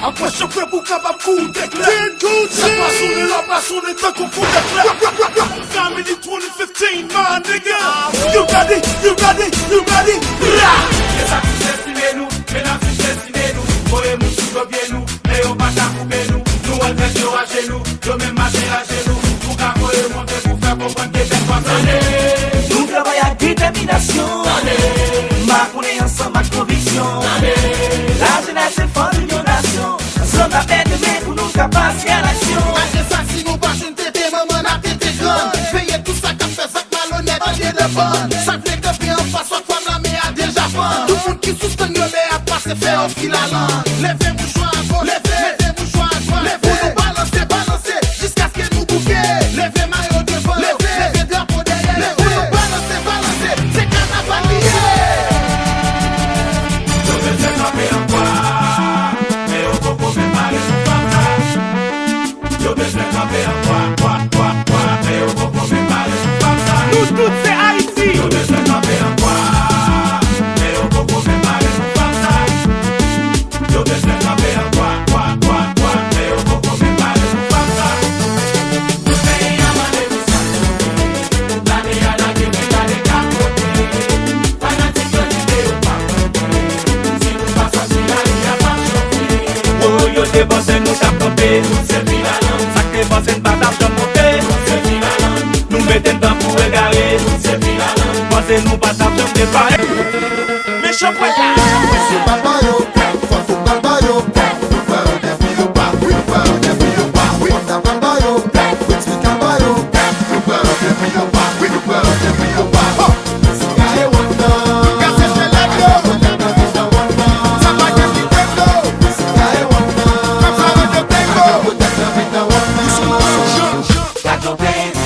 Après chaque fois pour capable coup d'éclair. La passion est un coup d'éclair. Family 2015, my nigga. You ready, you ready, you ready. Et ça touche estimez nous, mesdames touche estimez nous. Voyez nous sous bien nous, mais on pas couper nous. Nous on fait sur à genoux, yo même marcher à genoux. Pour qu'à voyer monter pour faire comprendre Québec pas nous travaillons avec détermination. Ma connaît ensemble avec conviction. La jeunesse est forte de nos nations. Ensemble avec de mains pour nous capables à l'action. Ça si nous pas une tété, maman a tété grande. Payez tout ça qu'a fait ça malhonnête, on est de bonne. Ça fait que bien en face, soit femme la mais a déjà faim. Tout le monde qui soutient le mais a passé faire au fil à l'an. Levez mouchoir à gauche, levez mouchoir à droite. Pour nous balancer, balancer, jusqu'à ce que nous bouquet. Levez maillot devant, levez drapeau derrière. Pour nous balancer, balancer, c'est carnaval lié. Je vais te camper en quoi, mais au coco fait parler son papa. Je vais te camper en quoi, mais au coco fait parler son papa. Nous tous c'est Haïti. Je vais te camper en quoi, mais au coco fait parler son papa. Je vais te camper en quoi, mais au coco fait parler son papa. Mais y'a pas de mission, l'année à la guerre, t'as des capotés. Fanatique de l'idée au papa. Si nous passons sur la ligne, y'a pas de chauffer. Oh, yo dépensé, nous t'as campé, nous c'est filalant. Ça que dépensé, nous pas t'as monté, nous c'est filalant. Nous mettons dans pour égarer, nous c'est filalant. Pensez, nous pas t'as préparé. Mais je crois Got no pain.